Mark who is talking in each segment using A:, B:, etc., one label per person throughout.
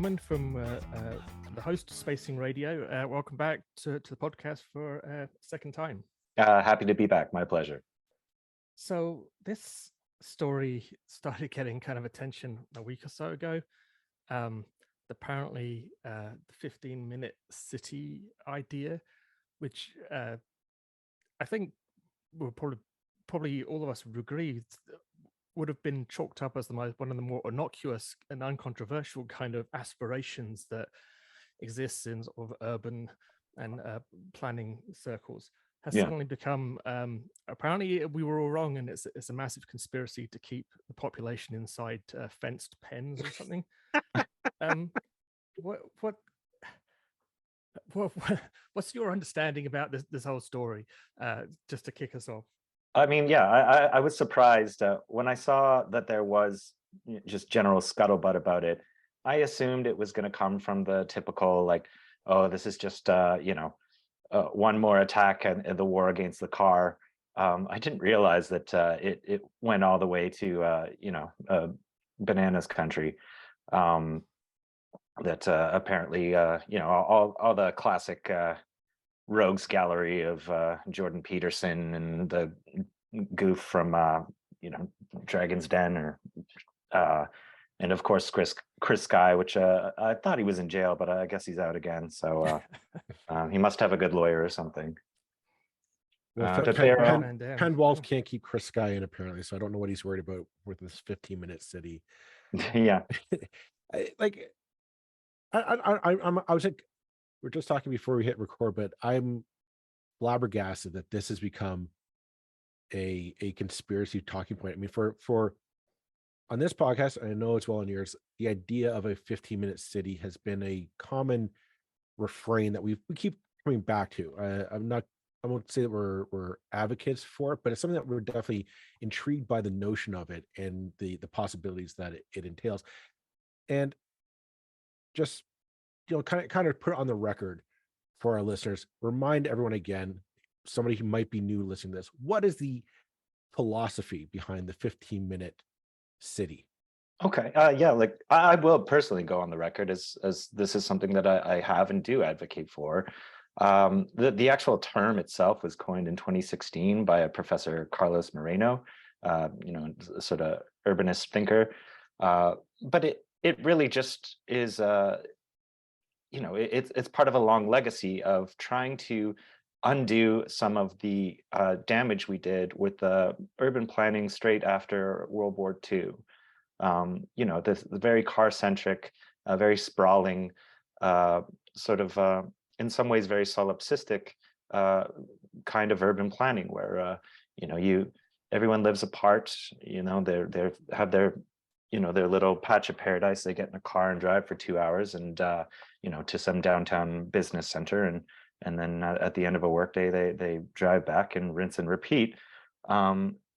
A: gentlemen, from the host of Spacing Radio. Welcome back to the podcast for a second time.
B: Happy to be back. My pleasure.
A: So this story started getting kind of attention a week or so ago. Apparently, the 15-minute city idea, which I think we'll probably all of us would agree would have been chalked up as one of the more innocuous and uncontroversial kind of aspirations that exists in sort of urban and planning circles, has suddenly become, apparently we were all wrong, and it's a massive conspiracy to keep the population inside fenced pens or something. What's your understanding about this whole story, just to kick us off?
B: I mean, yeah, I was surprised when I saw that there was just general scuttlebutt about it. I assumed it was going to come from the typical, like, oh, this is just, one more attack in the war against the car. I didn't realize that it went all the way to, bananas country. That apparently, all the classic rogues gallery of Jordan Peterson and the goof from Dragon's Den, or and of course Chris Sky, which I thought he was in jail, but I guess he's out again, so he must have a good lawyer or something.
C: Well, Penn Walls can't keep Chris Sky in, apparently, so I don't know what he's worried about with this 15-minute city.
B: Yeah.
C: I was like, we were just talking before we hit record, but I'm flabbergasted that this has become a conspiracy talking point. I mean, for on this podcast, and I know it's well on yours, the idea of a 15-minute city has been a common refrain that we keep coming back to. I won't say that we're advocates for it, but it's something that we're definitely intrigued by the notion of it and the possibilities that it entails. And just, kind of put it on the record for our listeners, remind everyone again, somebody who might be new listening to this, what is the philosophy behind the 15-minute city?
B: Okay. Like I will personally go on the record as this is something that I have and do advocate for. The actual term itself was coined in 2016 by a Professor Carlos Moreno, sort of urbanist thinker. But it really just is, it's part of a long legacy of trying to undo some of the damage we did with the urban planning straight after World War II. This very car-centric, very sprawling, sort of, in some ways, very solipsistic kind of urban planning, where everyone lives apart. They have their their little patch of paradise. They get in a car and drive for 2 hours, and to some downtown business center, and then at the end of a workday, they drive back and rinse and repeat.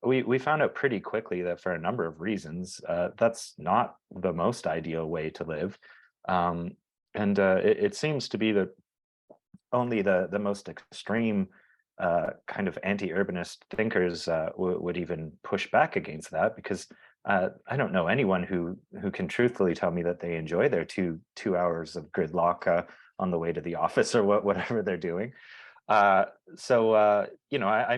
B: We found out pretty quickly that for a number of reasons, that's not the most ideal way to live, and it seems to be that only the most extreme kind of anti-urbanist thinkers would even push back against that, because I don't know anyone who can truthfully tell me that they enjoy their two hours of gridlock on the way to the office or whatever they're doing. I'm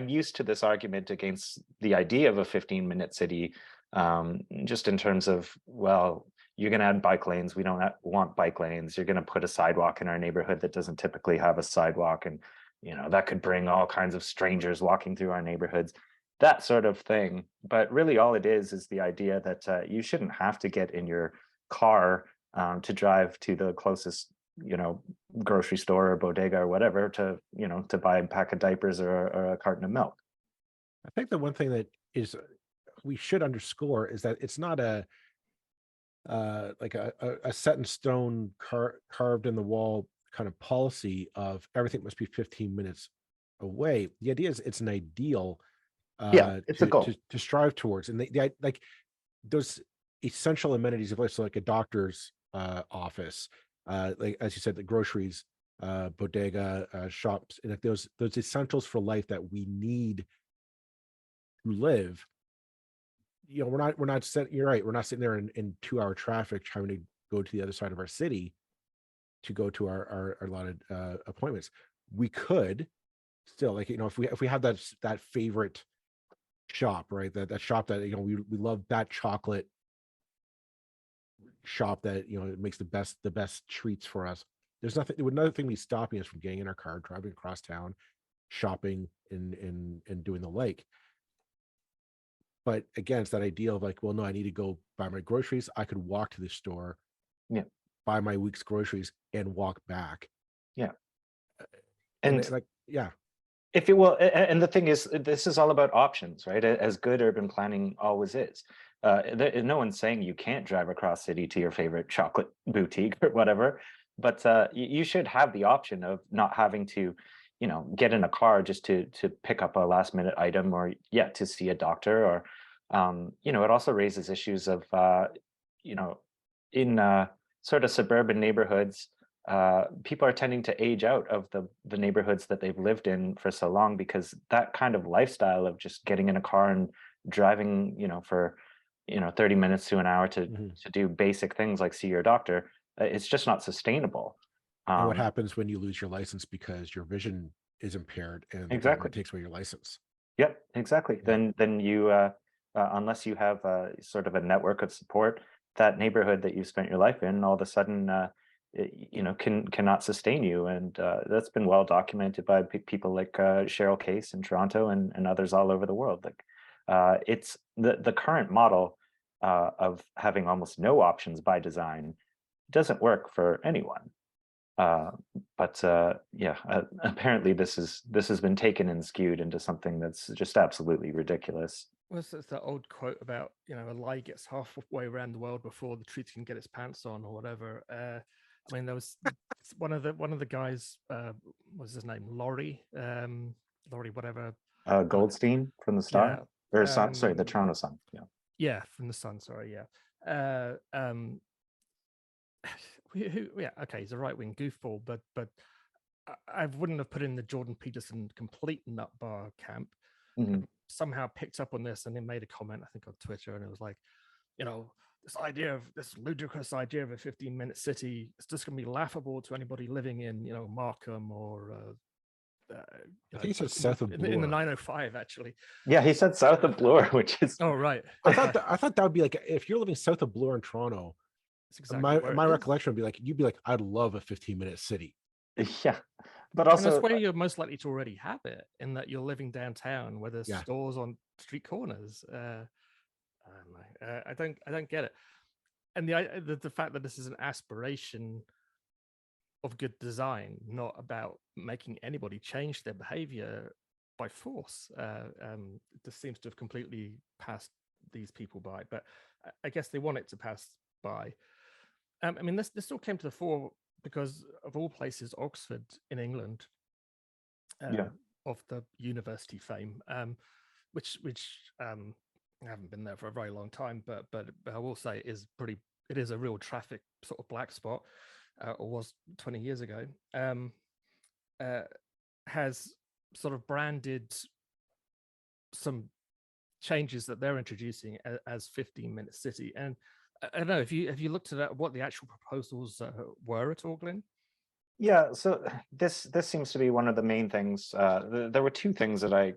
B: used to this argument against the idea of a 15-minute city, just in terms of, well, you're going to add bike lanes. We don't want bike lanes. You're going to put a sidewalk in our neighborhood that doesn't typically have a sidewalk, and that could bring all kinds of strangers walking through our neighborhoods, that sort of thing. But really all it is the idea that you shouldn't have to get in your car to drive to the closest grocery store or bodega or whatever to buy a pack of diapers or a carton of milk.
C: I think the one thing that is we should underscore is that it's not a set in stone carved in the wall kind of policy of everything must be 15 minutes away. The idea is it's an ideal
B: it's a goal
C: to strive towards, and the like those essential amenities of life, so like a doctor's office, like as you said, the groceries, bodega, shops, and like those essentials for life that we need to live. We're not sitting. You're right. We're not sitting there in 2 hour traffic trying to go to the other side of our city to go to our allotted appointments. We could still, like, if we have that favorite shop, right? That shop that we love, that chocolate shop that it makes the best treats for us. There's nothing be stopping us from getting in our car, driving across town, shopping and doing the like. But again, it's that idea of like, well, no, I need to go buy my groceries. I could walk to the store, buy my week's groceries, and walk back.
B: Yeah.
C: And like, yeah.
B: If you will, and the thing is, this is all about options, right? As good urban planning always is. No one's saying you can't drive across city to your favorite chocolate boutique or whatever, but you should have the option of not having to, get in a car just to pick up a last minute item, or to see a doctor, or it also raises issues of in sort of suburban neighborhoods. People are tending to age out of the neighborhoods that they've lived in for so long, because that kind of lifestyle of just getting in a car and driving, for 30 minutes to an hour to do basic things like see your doctor, it's just not sustainable.
C: And what happens when you lose your license because your vision is impaired and the government takes away your license?
B: Yep, exactly. Then you, unless you have sort of a network of support, that neighborhood that you spent your life in, all of a sudden, cannot sustain you. And that's been well documented by people like Cheryl Case in Toronto and others all over the world. Like it's the current model of having almost no options by design doesn't work for anyone. Apparently this has been taken and skewed into something that's just absolutely ridiculous.
A: Well, it's that old quote about, a lie gets halfway around the world before the truth can get its pants on, or whatever. I mean, there was one of the guys, what's his name? Laurie, whatever.
B: Goldstein from the Star, or Sun, sorry, the Toronto Sun.
A: Yeah, from the Sun. Sorry, yeah. Okay, he's a right-wing goofball, but I wouldn't have put in the Jordan Peterson complete nut bar camp. Somehow picked up on this, and he made a comment, I think, on Twitter, and it was like, this ludicrous idea of a 15-minute city, it's just going to be laughable to anybody living in, Markham or
C: I think he said south of Bloor.
A: In the 905, actually.
B: Yeah, he said south of Bloor, which is
A: right.
C: I thought that would be like, if you're living south of Bloor in Toronto, exactly my recollection would be like, you'd be like, I'd love a 15-minute city.
B: Yeah, but also,
A: and that's where you're most likely to already have it, in that you're living downtown where there's stores on street corners. I don't get it. And the fact that this is an aspiration of good design, not about making anybody change their behavior by force, this seems to have completely passed these people by. But I guess they want it to pass by. I mean, this all came to the fore because, of all places, Oxford in England, of the university fame, which I haven't been there for a very long time, but I will say it is a real traffic sort of black spot, or was 20 years ago. Has sort of branded some changes that they're introducing as 15-minute city. And I don't know, have you looked at what the actual proposals were at all, Glenn?
B: Yeah, so this seems to be one of the main things. There were two things that I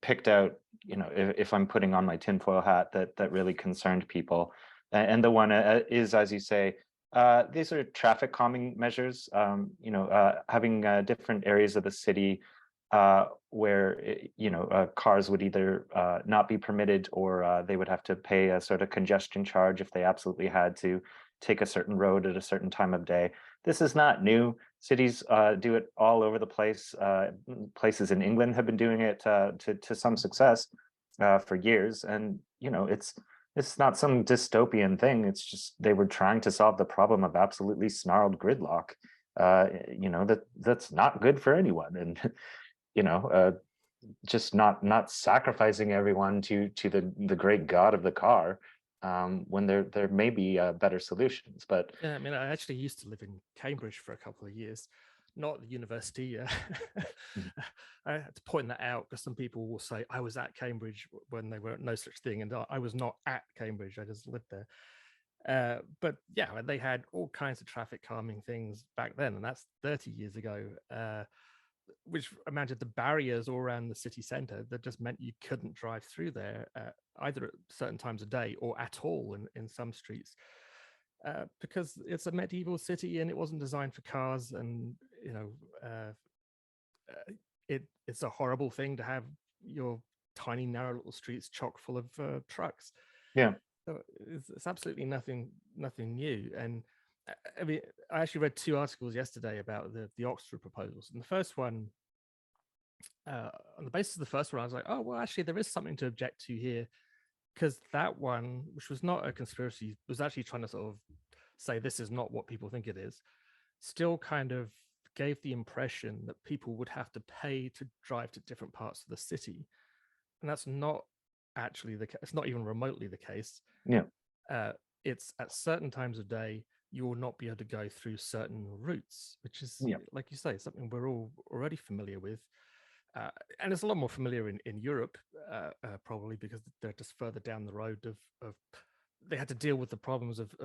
B: picked out, if I'm putting on my tinfoil hat, that really concerned people. And the one is, as you say, these are traffic calming measures. Having different areas of the city where cars would either not be permitted, or they would have to pay a sort of congestion charge if they absolutely had to take a certain road at a certain time of day. This is not new. Cities do it all over the place. Places in England have been doing it to some success for years, and it's not some dystopian thing. It's just they were trying to solve the problem of absolutely snarled gridlock. That's not good for anyone, and just not sacrificing everyone to the great god of the car, when there may be better solutions. But
A: yeah, I mean, I actually used to live in Cambridge for a couple of years, not the university. I had to point that out because some people will say I was at Cambridge when they were no such thing, and I was not at Cambridge. I just lived there. But yeah, they had all kinds of traffic calming things back then, and that's 30 years ago. Which imagine the barriers all around the city center that just meant you couldn't drive through there either at certain times of day or at all in some streets, because it's a medieval city and it wasn't designed for cars. And it's a horrible thing to have your tiny narrow little streets chock full of trucks.
B: Yeah.
A: So it's absolutely nothing new. And I mean, I actually read 2 articles yesterday about the Oxford proposals, and the first one, on the basis of the first one, I was like, oh well, actually there is something to object to here, because that one, which was not a conspiracy, was actually trying to sort of say this is not what people think it is, still kind of gave the impression that people would have to pay to drive to different parts of the city, and that's not actually the case. It's not even remotely the case.
B: Yeah.
A: It's at certain times of day you will not be able to go through certain routes, which is, like you say, something we're all already familiar with. And it's a lot more familiar in Europe, probably because they're just further down the road of they had to deal with the problems of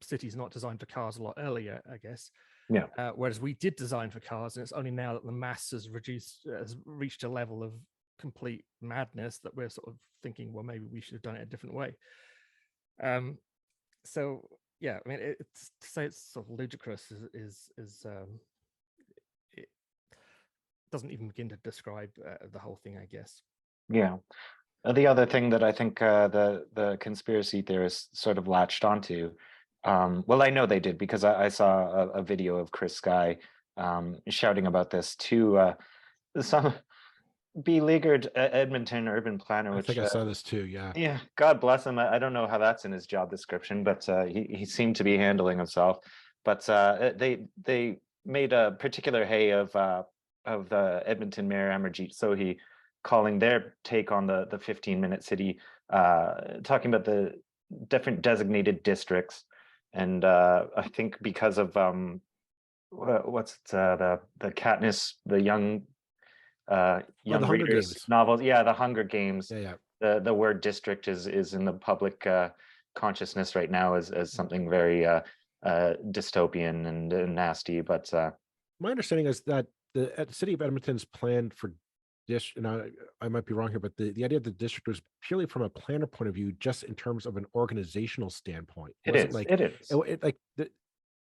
A: cities not designed for cars a lot earlier, I guess.
B: Yeah.
A: Whereas we did design for cars, and it's only now that the mass has reached a level of complete madness that we're sort of thinking, well, maybe we should have done it a different way. So yeah, I mean, it's to say it's sort of ludicrous is it doesn't even begin to describe the whole thing, I guess.
B: Yeah. The other thing that I think the conspiracy theorists sort of latched onto, well, I know they did because I saw a video of Chris Sky shouting about this to some beleaguered Edmonton urban planner.
C: I think I saw this too. Yeah.
B: Yeah, God bless him. I don't know how that's in his job description, but he seemed to be handling himself. But they made a particular hay of the Edmonton Mayor Amarjeet Sohi, calling their take on the 15-minute city, talking about the different designated districts, and I think because of what's the Katniss, the young
C: Hunger
B: readers
C: Games
B: novels, the Hunger Games.
C: Yeah.
B: The word district is in the public consciousness right now as something very dystopian and nasty. But
C: my understanding is that the city of Edmonton's plan for and I might be wrong here, but the idea of the district was purely from a planner point of view, just in terms of an organizational standpoint.
B: It is.
C: Like the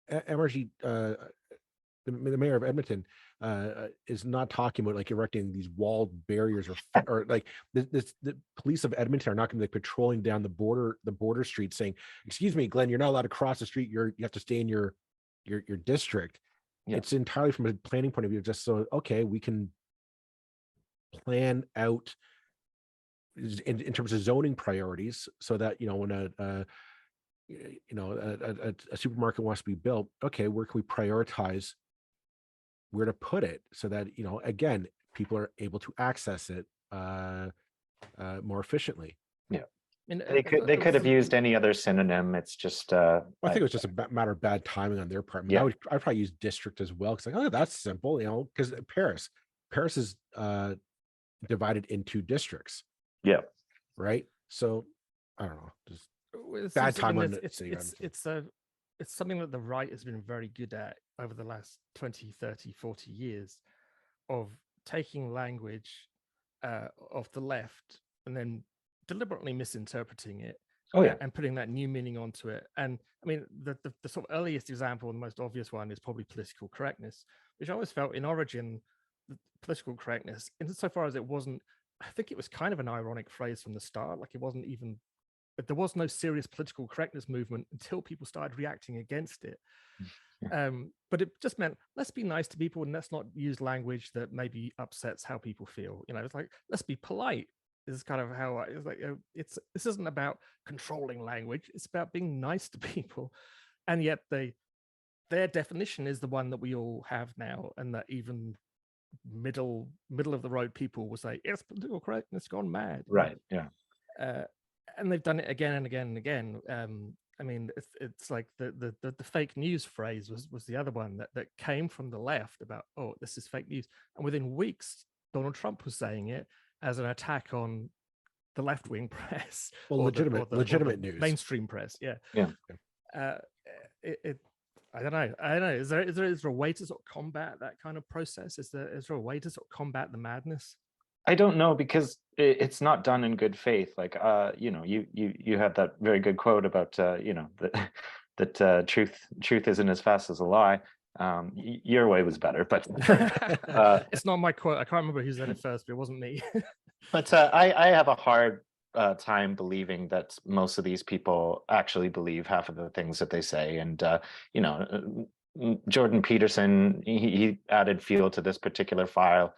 C: Amarjeet, the mayor of Edmonton, is not talking about like erecting these walled barriers or like the police of Edmonton are not going to be patrolling down the border street saying, "Excuse me, Glenn, you're not allowed to cross the street. You have to stay in your district." Yeah. It's entirely from a planning point of view, just so we can plan out in terms of zoning priorities, so that when a supermarket wants to be built, where can we prioritize where to put it, so that again, people are able to access it more efficiently.
B: Yeah, and they could have used any other synonym. It's just
C: I think it was just a matter of bad timing on their part. I mean, I'd probably use district as well, because that's simple, because Paris is divided into districts.
B: Yeah.
C: Right. So I don't know. Just bad time on it.
A: It's something that the right has been very good at over the last 20, 30, 40 years, of taking language of the left and then deliberately misinterpreting it. And putting that new meaning onto it. And I mean, the sort of earliest example and the most obvious one is probably political correctness, which I always felt in origin, political correctness, insofar as it wasn't, I think it was kind of an ironic phrase from the start. Like it wasn't even, but there was no serious political correctness movement until people started reacting against it. But it just meant, let's be nice to people and let's not use language that maybe upsets how people feel. It's like, let's be polite. This is kind of how it's like. This isn't about controlling language. It's about being nice to people, and yet their definition is the one that we all have now, and that even middle of the road people will say it's political correctness gone mad.
B: Right. Yeah.
A: And they've done it again and again and again. I mean, it's like the fake news phrase was the other one that came from the left about, oh, this is fake news, and within weeks Donald Trump was saying it as an attack on the left-wing press,
C: Well,
A: or
C: legitimate
A: the
C: news,
A: mainstream press. Yeah.
B: Yeah.
A: I don't know. I don't know. Is there a way to sort of combat that kind of process? Is there a way to sort of combat the madness?
B: I don't know, because it's not done in good faith. Like, you had that very good quote about, that truth isn't as fast as a lie. Your way was better, but
A: It's not my quote. I can't remember who said it first, but it wasn't me.
B: but I have a hard time believing that most of these people actually believe half of the things that they say. And Jordan Peterson, he added fuel to this particular fire,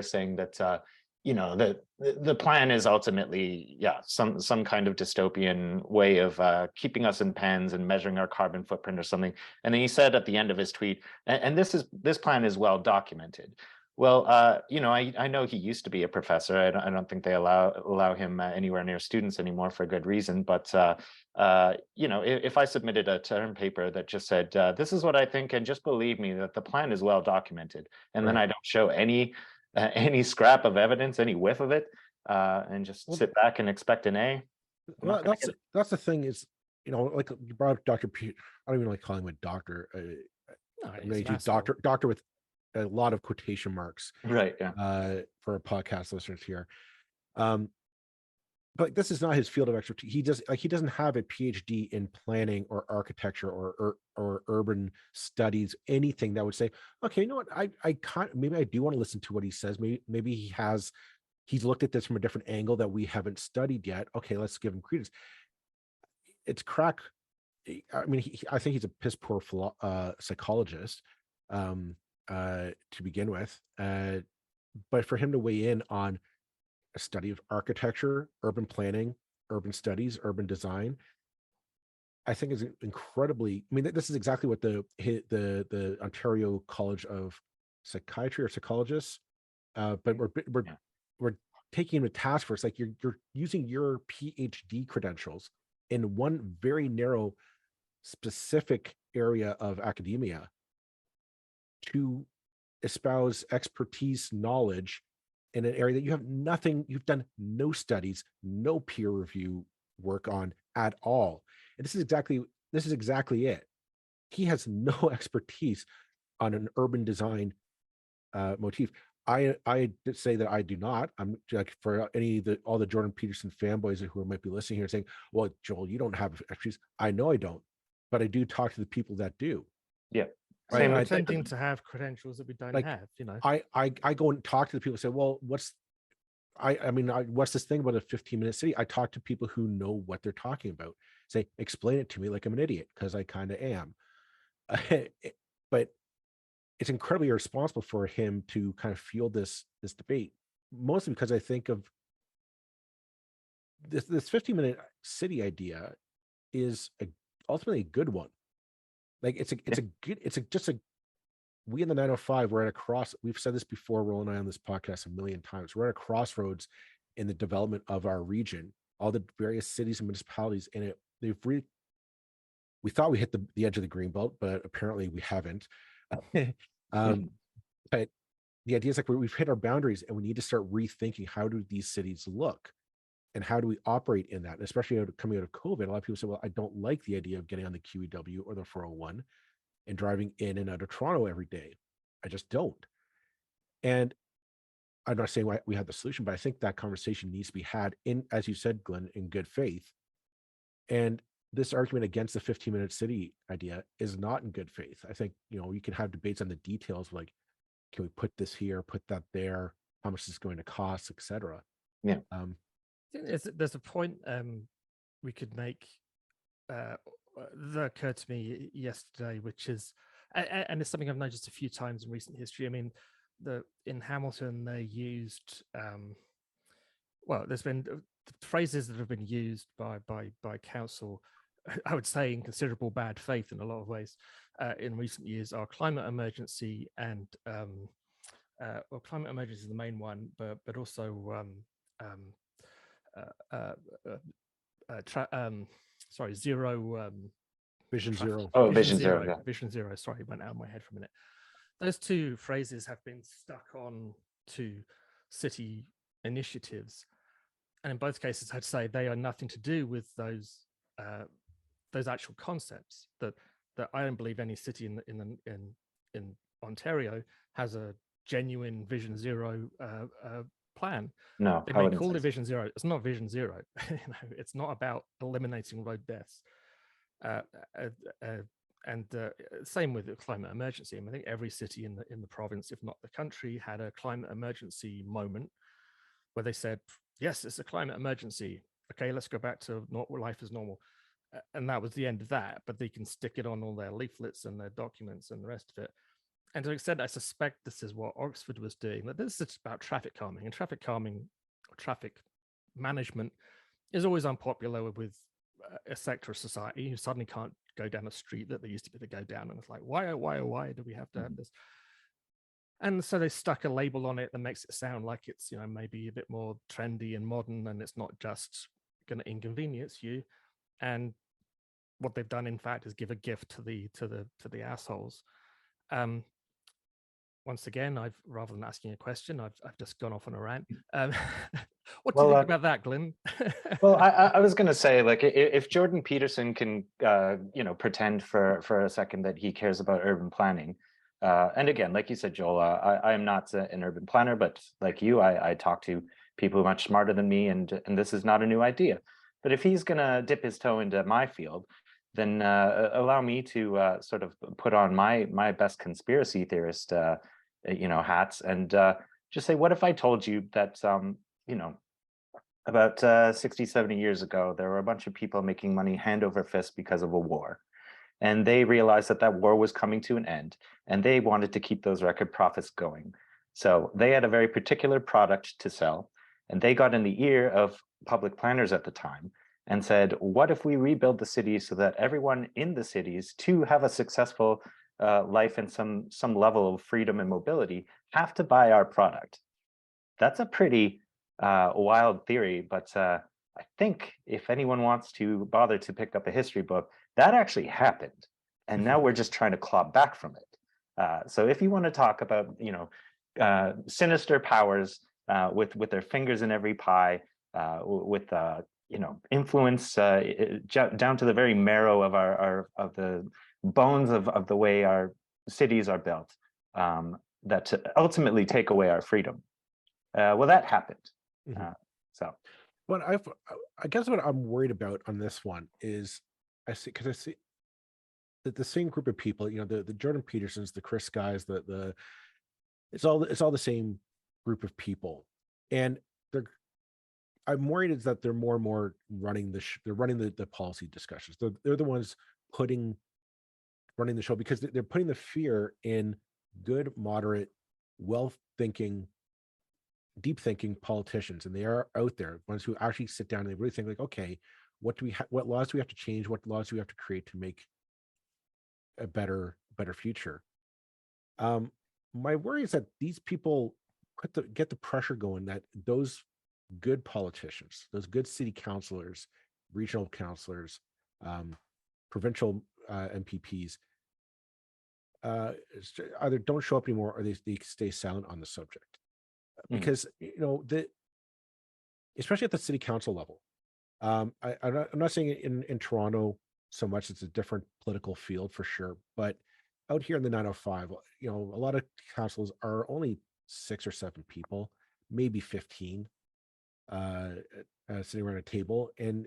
B: saying that that the plan is ultimately some kind of dystopian way of keeping us in pens and measuring our carbon footprint or something. And then he said at the end of his tweet, and this plan is well documented. Well, I know he used to be a professor. I don't think they allow him anywhere near students anymore, for good reason. But if I submitted a term paper that just said, "This is what I think, and just believe me that the plan is well documented," and then I don't show any scrap of evidence, any whiff of it, and just sit back and expect an A.
C: Well, that's the thing is, like you brought up Dr. Pete. I don't even like calling him a doctor. Doctor with a lot of quotation marks,
B: right? Yeah.
C: For our podcast listeners here, but this is not his field of expertise. He doesn't have a PhD in planning or architecture or urban studies, anything that would say, okay, you know what, I can't, maybe I do want to listen to what he says. Maybe he's looked at this from a different angle that we haven't studied yet. Okay, let's give him credence. It's crack. I mean, I think he's a piss poor psychologist to begin with, but for him to weigh in on a study of architecture, urban planning, urban studies, urban design, I think is incredibly. I mean, this is exactly what the Ontario College of Psychiatry or Psychologists, but we're taking him to task for. It's like you're using your PhD credentials in one very narrow, specific area of academia to espouse expertise, knowledge in an area that you've done no studies, no peer review work on at all. And this is exactly it. He has no expertise on an urban design motif. I say that I do not. I'm like, for all the Jordan Peterson fanboys who might be listening here saying, well, Joel, you don't have expertise. I know I don't, but I do talk to the people that do.
B: Yeah.
A: Same. Pretending to have credentials that we don't have,
C: I go and talk to the people and say, well, what's this thing about a 15-minute city? I talk to people who know what they're talking about. Say, explain it to me like I'm an idiot, because I kind of am. But it's incredibly irresponsible for him to kind of field this debate, mostly because I think of this 15-minute city idea is ultimately a good one. Like we in the 905, we're at a cross. We've said this before, Roll and I, on this podcast a million times. We're at a crossroads in the development of our region, all the various cities and municipalities in it. We thought we hit the edge of the green belt, but apparently we haven't. But the idea is like we've hit our boundaries, and we need to start rethinking, how do these cities look and how do we operate in that? And especially coming out of COVID, a lot of people say, well, I don't like the idea of getting on the QEW or the 401 and driving in and out of Toronto every day. I just don't. And I'm not saying we have the solution, but I think that conversation needs to be had in, as you said, Glenn, in good faith. And this argument against the 15-minute city idea is not in good faith. I think, you can have debates on the details, like, can we put this here, put that there, how much is this going to cost, etc.
B: Yeah.
A: I think there's a point we could make that occurred to me yesterday, which is, and it's something I've noticed a few times in recent history. I mean, in Hamilton, they used, there's been phrases that have been used by council, I would say in considerable bad faith in a lot of ways, in recent years, are climate emergency and climate emergency is the main one, but also zero.
C: Vision Zero.
B: Oh, Vision Zero. Yeah.
A: Vision Zero. Sorry, it went out of my head for a minute. Those two phrases have been stuck on to city initiatives. And in both cases, I'd say they are nothing to do with those actual concepts. That I don't believe any city in Ontario has a genuine Vision Zero plan.
B: No,
A: They
B: I
A: may
B: wouldn't
A: call
B: say
A: it
B: so.
A: Vision Zero. It's not Vision Zero. It's not about eliminating road deaths. And same with the climate emergency. I think every city in the province, if not the country, had a climate emergency moment where they said, "Yes, it's a climate emergency. Okay, let's go back to life as normal." And that was the end of that. But they can stick it on all their leaflets and their documents and the rest of it. And to an extent, I suspect this is what Oxford was doing. That this is about traffic calming, and traffic calming, or traffic management, is always unpopular with a sector of society who suddenly can't go down a street that they used to be able to go down, and it's like, why do we have to have this? And so they stuck a label on it that makes it sound like it's, maybe a bit more trendy and modern, and it's not just going to inconvenience you. And what they've done, in fact, is give a gift to the assholes. Once again, rather than asking a question, I've just gone off on a rant. What do you think about that, Glenn?
B: Well, I was going to say, like, if Jordan Peterson can, pretend for a second that he cares about urban planning, and again, like you said, Joel, I am not an urban planner, but like you, I talk to people much smarter than me, and this is not a new idea. But if he's going to dip his toe into my field, then allow me to sort of put on my best conspiracy theorist, hats, and just say, what if I told you that, about 60, 70 years ago, there were a bunch of people making money hand over fist because of a war. And they realized that that war was coming to an end, and they wanted to keep those record profits going. So they had a very particular product to sell, and they got in the ear of public planners at the time and said, what if we rebuild the cities so that everyone in the cities, to have a successful life and some level of freedom and mobility, have to buy our product? That's a pretty wild theory, but I think if anyone wants to bother to pick up a history book, that actually happened, and now we're just trying to claw back from it. So if you want to talk about, sinister powers with their fingers in every pie, with influence down to the very marrow of the bones of the way our cities are built, that ultimately take away our freedom. Well, that happened. So
C: what I guess what I'm worried about on this one is I see that the same group of people, the Jordan Petersons, the Chris Guys, it's all the same group of people, and I'm worried is that they're more and more running they're running the policy discussions. They're the ones running the show, because they're putting the fear in good, moderate, well-thinking, deep-thinking politicians, and they are out there, ones who actually sit down and they really think, like, okay, what laws do we have to change? What laws do we have to create to make a better future? My worry is that these people get the pressure going, that those good politicians, those good city councilors, regional councilors, provincial MPPs, either don't show up anymore, or they stay silent on the subject. Because especially at the city council level, I'm not saying in Toronto so much. It's a different political field for sure, but out here in the 905, a lot of councils are only 6 or 7 people, maybe 15, sitting around a table, and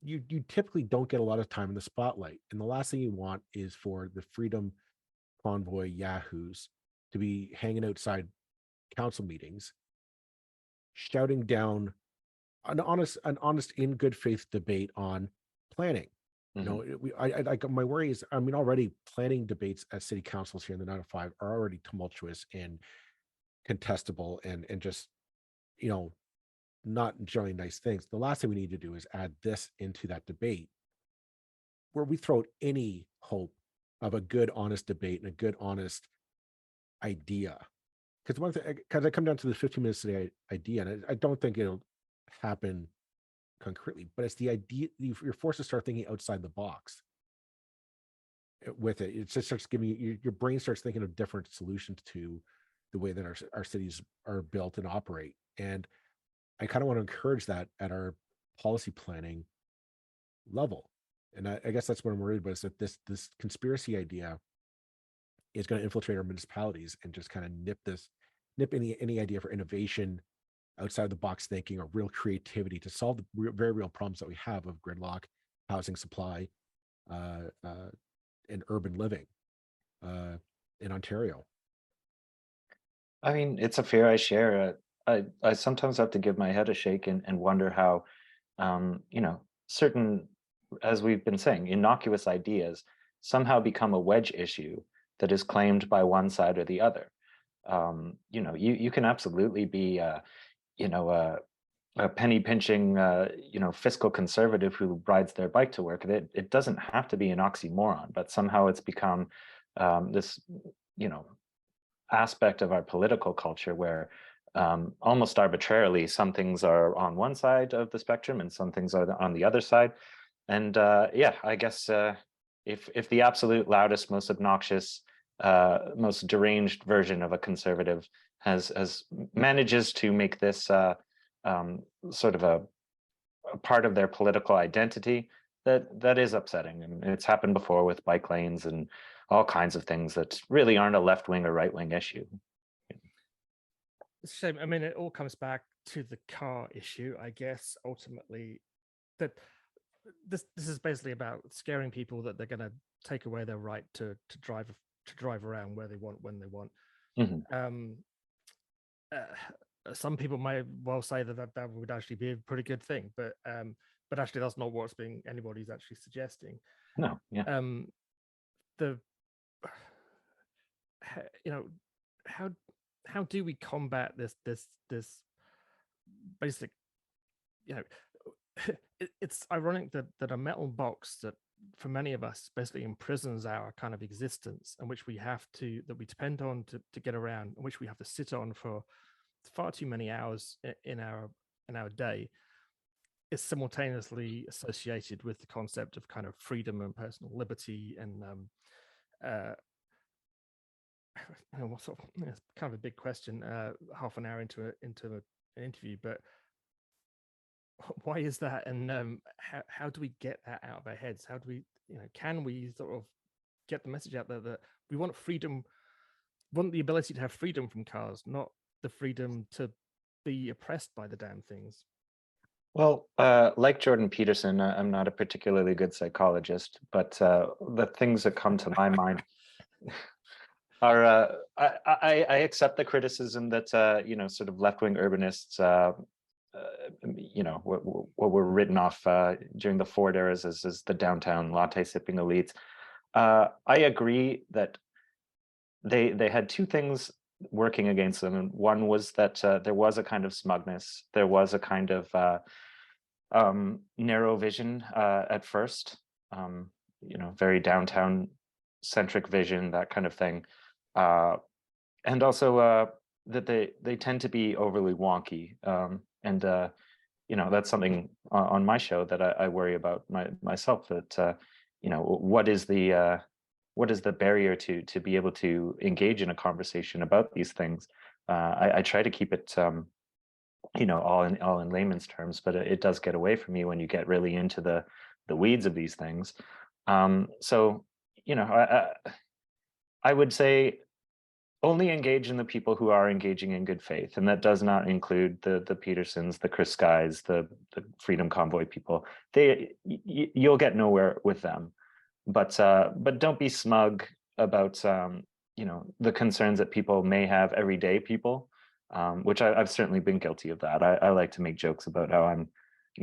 C: you typically don't get a lot of time in the spotlight. And the last thing you want is for the freedom convoy yahoos to be hanging outside council meetings, shouting down an honest in good faith debate on planning. My worry is, already planning debates at city councils here in the 905 are already tumultuous and contestable, and just not generally nice things. The last thing we need to do is add this into that debate, where we throw out any hope of a good, honest debate and a good, honest idea. Because I come down to the 15 minutes today idea, and I don't think it'll happen concretely, but it's the idea. You're forced to start thinking outside the box with it. It just starts giving you, your brain starts thinking of different solutions to the way that our cities are built and operate. And I kind of want to encourage that at our policy planning level. And I guess that's what I'm worried about, is that this conspiracy idea is going to infiltrate our municipalities and just kind of nip any idea for innovation, outside of the box thinking, or real creativity to solve the very real problems that we have of gridlock, housing supply, and urban living in Ontario.
B: I mean, it's a fear I share. I sometimes have to give my head a shake and wonder how, certain, as we've been saying, innocuous ideas somehow become a wedge issue that is claimed by one side or the other. You can absolutely be, a penny pinching, fiscal conservative who rides their bike to work. It doesn't have to be an oxymoron, but somehow it's become this, aspect of our political culture where almost arbitrarily some things are on one side of the spectrum and some things are on the other side. And I guess if the absolute loudest, most obnoxious, most deranged version of a conservative has manages to make this sort of a part of their political identity, that is upsetting. And it's happened before with bike lanes and all kinds of things that really aren't a left-wing or right-wing issue.
A: It's a shame. I mean, it all comes back to the car issue, I guess. Ultimately, that this is basically about scaring people that they're going to take away their right to drive around where they want, when they want.
B: Mm-hmm.
A: Some people may well say that would actually be a pretty good thing, but actually that's not what's anybody's actually suggesting.
B: No, yeah.
A: How do we combat this basic, it's ironic that a metal box that for many of us basically imprisons our kind of existence, and which we depend on to get around, and which we have to sit on for far too many hours in our day, is simultaneously associated with the concept of kind of freedom and personal liberty. And it's kind of a big question half an hour into an interview, but why is that? And how do we get that out of our heads? How do we, can we sort of get the message out there that we want freedom, want the ability to have freedom from cars, not the freedom to be oppressed by the damn things?
B: Well, like Jordan Peterson, I'm not a particularly good psychologist, but the things that come to my mind are I accept the criticism that sort of left-wing urbanists what were written off during the Ford eras as the downtown latte sipping elites. I agree that they had two things working against them, and one was that there was a kind of smugness, there was a kind of narrow vision at first, very downtown centric vision, that kind of thing, and also that they tend to be overly wonky, and that's something on my show that I worry about myself, that what is the barrier to be able to engage in a conversation about these things. I try to keep it all in layman's terms, but it does get away from me when you get really into the weeds of these things. So I would say only engage in the people who are engaging in good faith, and that does not include the Petersons, the Chris Skies, the Freedom Convoy people. You'll get nowhere with them, but don't be smug about the concerns that people may have, everyday people, which I've certainly been guilty of that. I like to make jokes about how I'm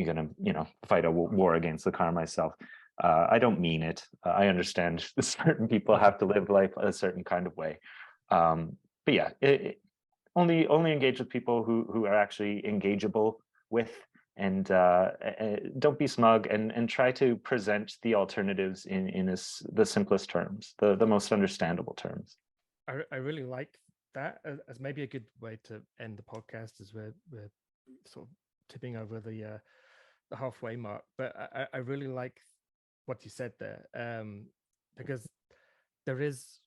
B: gonna fight a war against the car myself. I don't mean it. I understand certain people have to live life a certain kind of way. But yeah, only engage with people who are actually engageable with, and don't be smug, and try to present the alternatives in the simplest terms, the most understandable terms.
A: I really like that as maybe a good way to end the podcast, as we're sort of tipping over the halfway mark. But I really like what you said there, because there is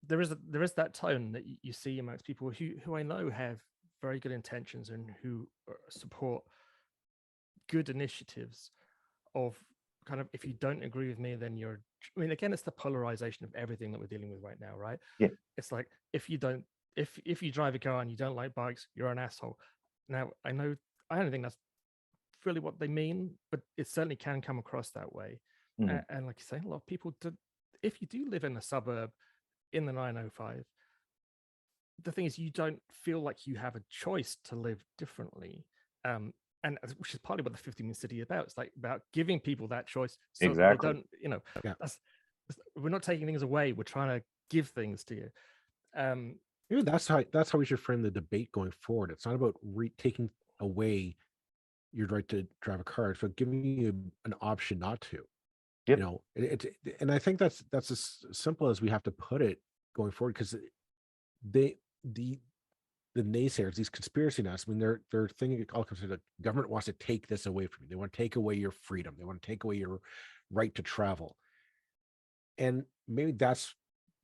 A: that tone that you see amongst people who I know have very good intentions and who support good initiatives of kind of, if you don't agree with me, then you're, I mean, again, it's the polarization of everything that we're dealing with right now, right?
B: Yeah.
A: It's like, if you drive a car and you don't like bikes, you're an asshole. Now, I don't think that's really what they mean, but it certainly can come across that way. And like you say, a lot of people do, if you do live in a suburb in the 905, the thing is, you don't feel like you have a choice to live differently. And which is partly what the 15-minute city is about. It's like about giving people that choice, so
B: Exactly.
A: they don't, you know, we're not taking things away. We're trying to give things to you.
C: Maybe that's how we should frame the debate going forward. It's not about taking away your right to drive a car. It's about giving you an option not to.
B: Yep.
C: You know, and I think that's as simple as we have to put it going forward, because the naysayers, these conspiracy nuts, I mean, they're thinking it all comes to the government wants to take this away from you. They want to take away your freedom. They want to take away your right to travel. And maybe that's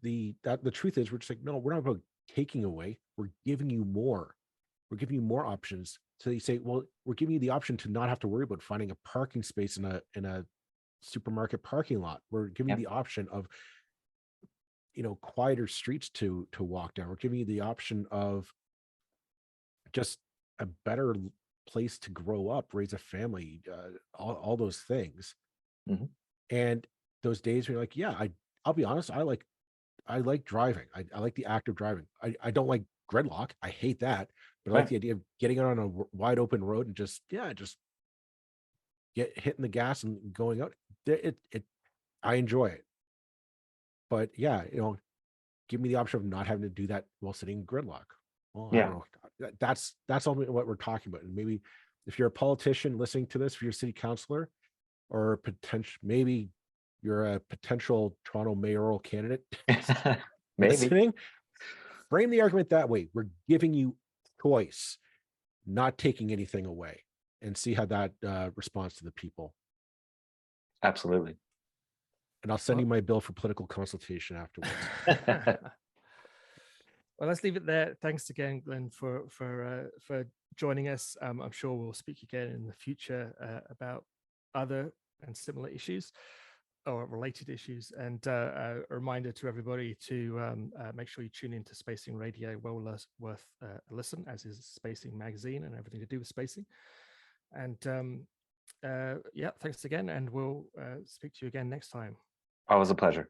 C: the truth is, we're just like, no, we're not about taking away. We're giving you more. We're giving you more options. So you say, well, we're giving you the option to not have to worry about finding a parking space in a supermarket parking lot. We're giving you the option of, you know, quieter streets to walk down. We're giving you the option of just a better place to grow up, raise a family, all those things. And those days where you're like, yeah, I'll be honest, I like driving. I like the act of driving. I don't like gridlock. I hate that. But I like the idea of getting out on a wide open road and just hitting the gas and going out. I enjoy it. But yeah, you know, give me the option of not having to do that while sitting in gridlock. Well, I don't know. That's ultimately what we're talking about. And maybe if you're a politician listening to this, if you're a city councilor, or maybe you're a potential Toronto mayoral candidate listening, frame the argument that way. We're giving you choice, not taking anything away, and see how that responds to the people.
B: Absolutely.
C: And I'll send you my bill for political consultation afterwards.
A: Well, let's leave it there. Thanks again, Glenn, for joining us. I'm sure we'll speak again in the future about other and similar issues or related issues. And a reminder to everybody to make sure you tune into Spacing Radio. Well worth a listen, as is Spacing Magazine and everything to do with spacing. And yeah, thanks again, and we'll speak to you again next time.
B: Always a pleasure.